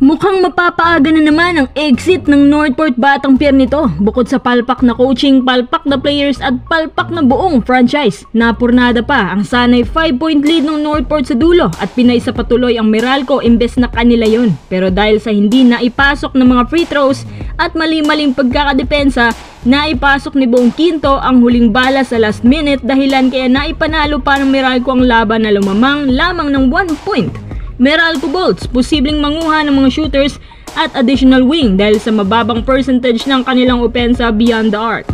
Mukhang mapapaaga na naman ang exit ng Northport Batang Pier nito. Bukod sa palpak na coaching, palpak na players at palpak na buong franchise, napurnada pa ang sanay 5-point lead ng Northport sa dulo at pinaisa patuloy ang Meralco imbes na kanila yon. Pero dahil sa hindi naipasok ng mga free throws at mali-maling pagkakadepensa, naipasok ni Buong Quinto ang huling bala sa last minute dahilan kaya naipanalo pa ng Meralco ang laban na lumamang lamang ng 1 point. Meralco Bolts posibleng manguha ng mga shooters at additional wing dahil sa mababang percentage ng kanilang opensa beyond the arc.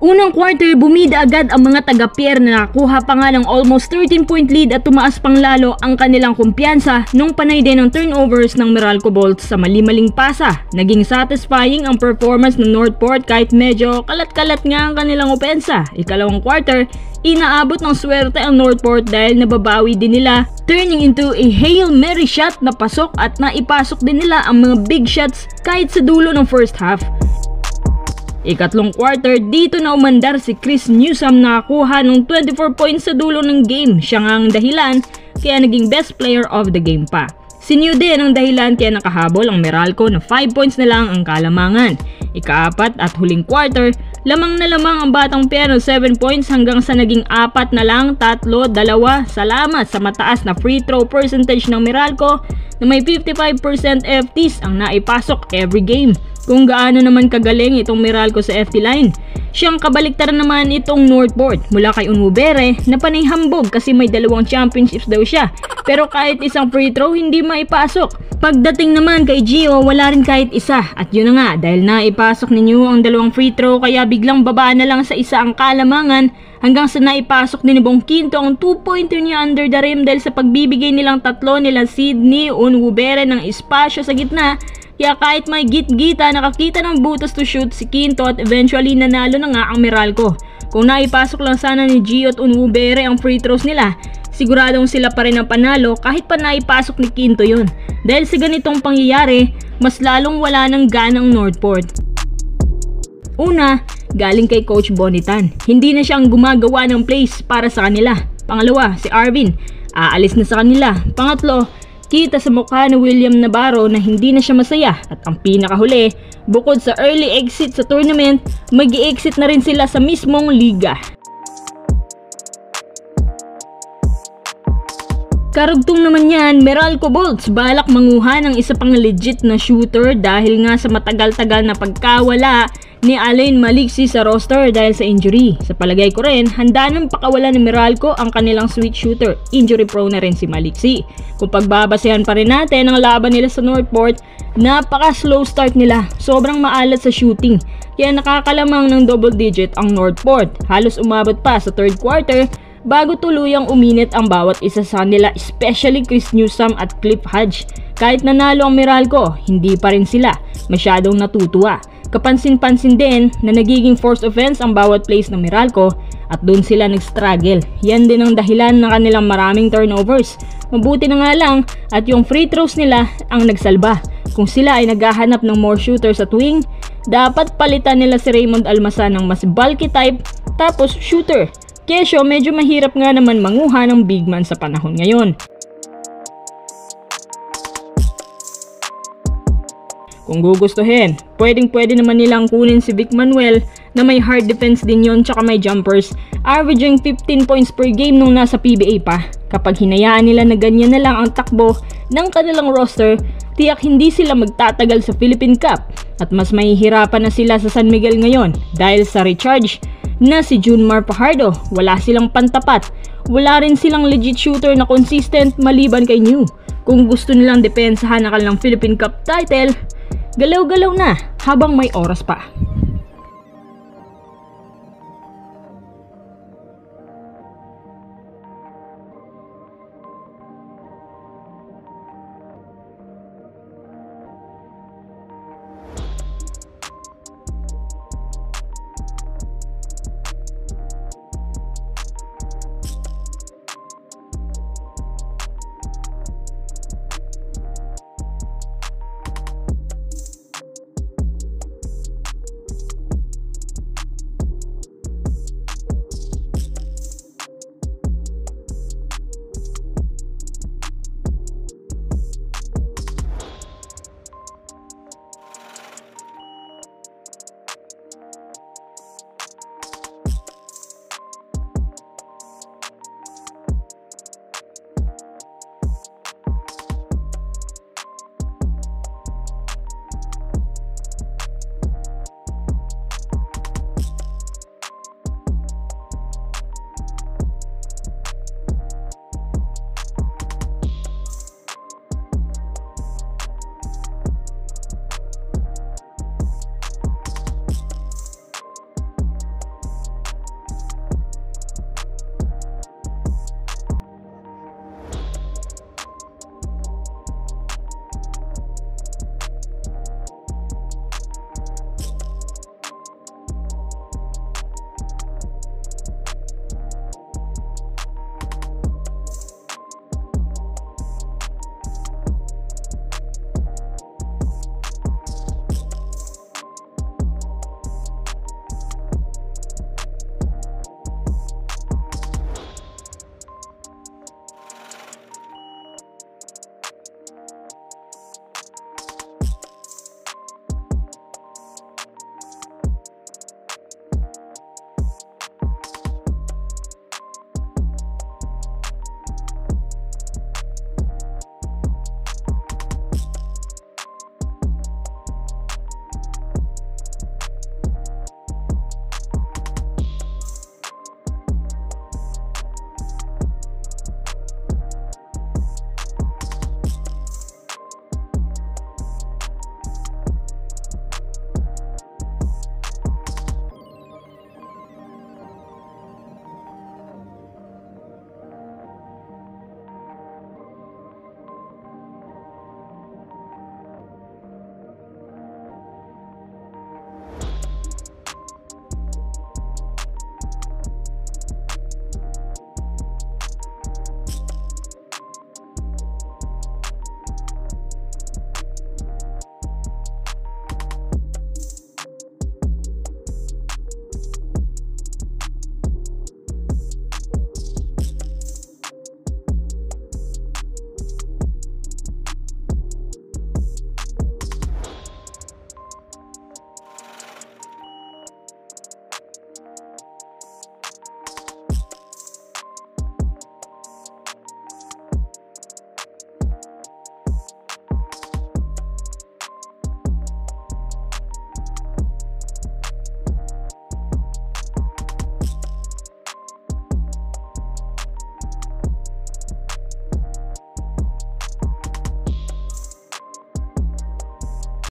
Unang quarter, bumida agad ang mga taga-Pier na nakuha pa nga ng almost 13-point lead at tumaas pang lalo ang kanilang kumpiyansa nung panay din ng turnovers ng Meralco Bolts sa mali-maling pasa. Naging satisfying ang performance ng Northport kahit medyo kalat-kalat nga ang kanilang opensa. Ikalawang quarter, inaabot ng swerte ang Northport dahil nababawi din nila, turning into a Hail Mary shot na pasok at naipasok din nila ang mga big shots kahit sa dulo ng first half. Ikatlong quarter, dito na umandar si Chris Newsome na nakakuha ng 24 points sa dulo ng game. Siya nga ang dahilan kaya naging best player of the game pa. Si New din ang dahilan kaya nakahabol ang Meralco na 5 points na lang ang kalamangan. Ikaapat at huling quarter, lamang na lamang ang Batang Pier ng 7 points hanggang sa naging 4 na lang, 3-2 salamat sa mataas na free throw percentage ng Meralco na may 55% FTs ang naipasok every game. Kung gaano naman kagaling itong Meralco sa FT line. Siyang kabaliktaran naman itong Northport mula kay Unwubere na panay hambog kasi may 2 championships daw siya. Pero kahit isang free throw hindi maipasok. Pagdating naman kay Gio, wala rin kahit isa. At yun na nga, dahil naipasok ninyo ang 2 free throw kaya biglang baba na lang sa isa ang kalamangan hanggang sa naipasok din ni Buong Quinto ang 2-pointer niya under the rim dahil sa pagbibigay nilang tatlo nila Sydney, Unwubere ng espasyo sa gitna. Kaya kahit may git-gita, nakakita ng butas to shoot si Quinto at eventually nanalo na nga ang Meralco. Kung naipasok lang sana ni Gio at Unwubere ang free throws nila, siguradong sila pa rin ang panalo kahit pa naipasok ni Quinto yun. Dahil sa ganitong pangyayari, mas lalong wala ng ganang Northport. Una, galing kay Coach Bonitan. Hindi na siyang gumagawa ng plays para sa kanila. Pangalawa, si Arvin, aalis na sa kanila. Pangatlo, kita sa mukha ni William Navarro na hindi na siya masaya. At ang pinakahuli, bukod sa early exit sa tournament, mag-i-exit na rin sila sa mismong liga. Karugtong naman yan, Meralco Bolts balak manguha ng isa pang legit na shooter dahil nga sa matagal-tagal na pagkawala ni Alain Maliksi sa roster dahil sa injury. Sa palagay ko rin, handa nang pakawala ni Meralco ang kanilang switch shooter. Injury prone na rin si Maliksi. Kung pagbabasehan pa rin natin ang laban nila sa Northport, napaka-slow start nila. Sobrang maalat sa shooting. Kaya nakakalamang ng double digit ang Northport. Halos umabot pa sa third quarter bago tuluyang uminit ang bawat isa sa kanila, especially Chris Newsome at Cliff Hodge. Kahit nanalo ang Meralco, hindi pa rin sila masyadong natutuwa. Kapansin-pansin din na nagiging forced offense ang bawat plays ng Meralco at doon sila nag-struggle. Yan din ang dahilan ng kanilang maraming turnovers. Mabuti na nga lang at yung free throws nila ang nagsalba. Kung sila ay naghahanap ng more shooters at wing, dapat palitan nila si Raymond Almasa ng mas bulky type tapos shooter. Kesyo medyo mahirap nga naman manguha ng big man sa panahon ngayon. Kung gugustuhin, pwedeng-pwede naman nilang kunin si Vic Manuel na may hard defense din yon tsaka may jumpers, averaging 15 points per game nung nasa PBA pa. Kapag hinayaan nila na ganyan na lang ang takbo ng kanilang roster, tiyak hindi sila magtatagal sa Philippine Cup at mas mahihirapan na sila sa San Miguel ngayon dahil sa recharge na si Junmar Fajardo. Wala silang pantapat, wala rin silang legit shooter na consistent maliban kay New. Kung gusto nilang depensahan ang kanilang Philippine Cup title, galaw-galaw na habang may oras pa.